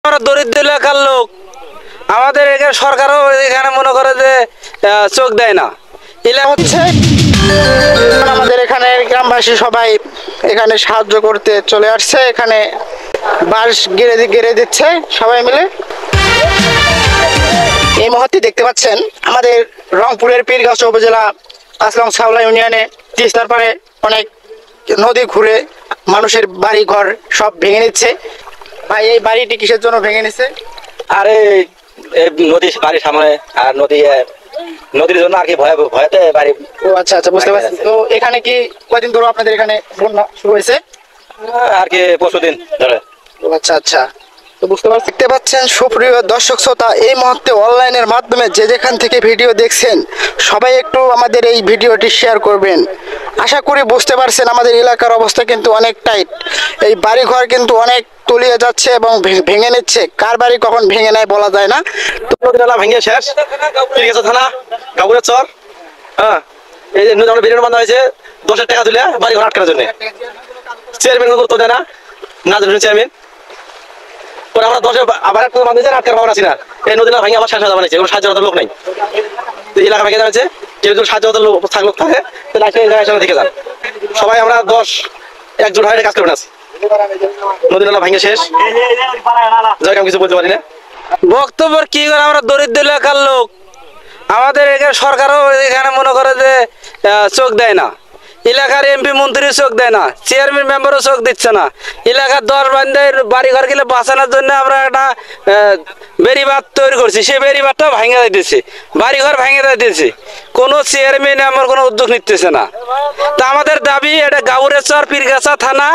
আমরা দরিদ্র এলাকার লোক, আমাদের এখানে সরকারও এখানে মনে করে যে চোখ দেয় না। এলাকা হচ্ছে আমাদের এখানে গ্রামবাসী সবাই এখানে সাহায্য করতে চলে আসছে। এখানে বাঁশ গেড়ে দিচ্ছে সবাই মিলে। এই মুহূর্তে দেখতে পাচ্ছেন আমাদের রংপুরের পীরগাছা উপজেলা আসলাম সাউলা ইউনিয়নে তিস্তার পারে অনেক নদী ঘুরে মানুষের বাড়ি ঘর সব ভেঙে নিচ্ছে। ভাই, এই বাড়িটি কিসের জন্য ভেঙে নিচ্ছে? আরে নদী বাড়ির সামনে, আর নদীর জন্য আর কি ভয়তে বাড়ি। ও আচ্ছা আচ্ছা, বুঝতে পারছি। তো এখানে কি কয়দিন ধরে আপনাদের এখানে বন্যা শুরু হয়েছে? আর কি পরশুদিন ধরে। ও আচ্ছা আচ্ছা, তো বুঝতে পারছি। দেখতে পাচ্ছেন সুপ্রিয় দর্শক শ্রোতা, এই মুহূর্তে অনলাইনের মাধ্যমে যে যেখান থেকে ভিডিও দেখছেন সবাই একটু আমাদের এই ভিডিওটি শেয়ার করবেন। আশা করি বুঝতে পারছেন আমাদের এলাকার অবস্থা কিন্তু অনেক টাইট। এই বাড়িঘর কিন্তু অনেক তলিয়ে যাচ্ছে এবং ভেঙে নিচ্ছে। কার বাড়ি কখন ভেঙে নেয় বলা যায় না। নদী নালা ভেঙে শেষ। পীরগাছা থানা, গাবুরের চর। হ্যাঁ, এই যে নদী ভিডিও বান্ধা হয়েছে 10,000 টাকা তুলে বাড়ি ঘর আটকানোর জন্য। চেয়ারম্যান গুরুত্ব দেয় না, না জানেন চেয়ারম্যান। পরে আমরা 10 আবার একটা বান্ধে আটকার পাবো না। এই নদী নালা ভেঙে আবার 60,000 বানিয়েছে, কোনো সাহায্য লোক নাই। এলাকা ভেঙে যাচ্ছে, কেউ যদি সাহায্য লোক থাকে তাহলে থেকে যান। সবাই আমরা 10 একজোট হয়ে কাজ করবেন আছি। নদী নালা ভেঙে শেষ, যাই আমি কিছু বলতে পারি না। বক্তব্য কি করে, আমরা দরিদ্র এলাকার লোক, আমাদের এখানে সরকারও এখানে মনে করে যে চোখ দেয় না। এলাকার এমপি মন্ত্রী চোখ দেয় না, চেয়ারম্যান মেম্বারও চোখ দিচ্ছে না। এলাকার 10 বান্ধের বাড়িঘর গেলে বাঁচানোর জন্য আমরা একটা বেড়িবাঁধ তৈরি করছি, সেই বেড়িবাঁধটাও ভেঙে যাইতেছে, বাড়িঘর ভেঙে যাইতেছে। কোনো চেয়ারম্যান আমার কোনো উদ্যোগ নিতেছে না। তা আমাদের দাবি, এটা গাউরের চর পীরগাছা থানা,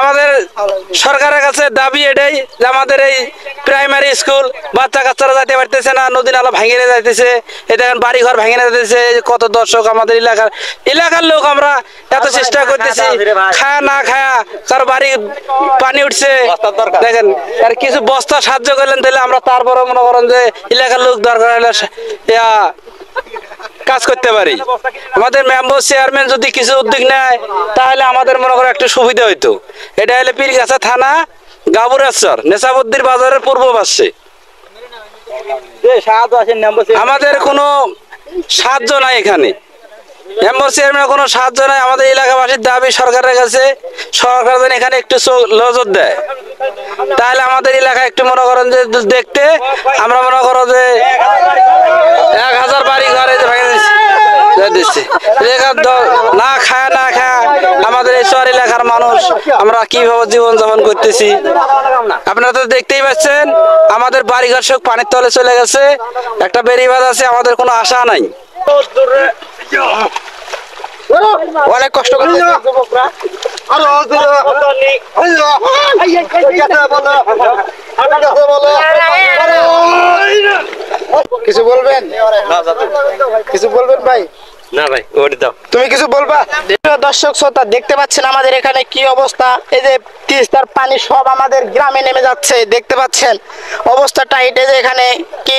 আমাদের সরকারের কাছে দাবি এটাই যে আমাদের এই প্রাইমারি স্কুল বাচ্চা কাচ্চারা যাইতে পারতেছে না, নদী নালা ভেঙে যাইতেছে, এটা বাড়ি ঘর ভেঙে যাইতেছে। কত দর্শক আমাদের এলাকার লোক, আমরা এত চেষ্টা করতেছি, খায়া না খায়া কারো বাড়ি পানি উঠছে। দেখেন, আর কিছু বস্তা সাহায্য করলেন তাহলে আমরা তারপরে মনে করেন যে এলাকার লোক দরকার হলে কাজ করতে পারি। আমাদের মেম্বার চেয়ারম্যান যদি কিছু উদ্যোগ নেয় তাহলে আমাদের মনে করো একটু সুবিধা হইতো। এটা হলে পীরগাছা থানা, গাবুরের চর, নেশাবদ্দির বাজারের পূর্ব পাশে। আমাদের কোনো সাহায্য নাই এখানে, মেম্বার চেয়ারম্যানের কোনো সাহায্য নাই। আমাদের এলাকাবাসীর দাবি সরকারের কাছে, সরকার যেন এখানে একটু নজর দেয়, তাহলে আমাদের এলাকা একটু মনে করেন যে দেখতে আমরা মনে করো যে 1000 বাড়ি ঘরে দিচ্ছে। না খায় না খায় আমাদের এই শহর এলাকার মানুষ আমরা কিভাবে জীবন যাপন করতেছি আপনারা তো দেখতেই পাচ্ছেন। আমাদের বাড়িঘর সব পানির তলে চলে গেছে, একটা বেড়িবাঁধ আছে, আমাদের কোনো আশা নাই। অনেক কষ্ট করে কিছু বলবেন, কিছু বলবেন ভাই? না ভাই, ওটা দাও। তুমি কিছু বলবা? দর্শক শ্রোতা, দেখতে পাচ্ছেন আমাদের এখানে কি অবস্থা। এই যে তিস্তার পানি সব আমাদের গ্রামে নেমে যাচ্ছে, দেখতে পাচ্ছেন অবস্থা টাইট। এই যে এখানে কি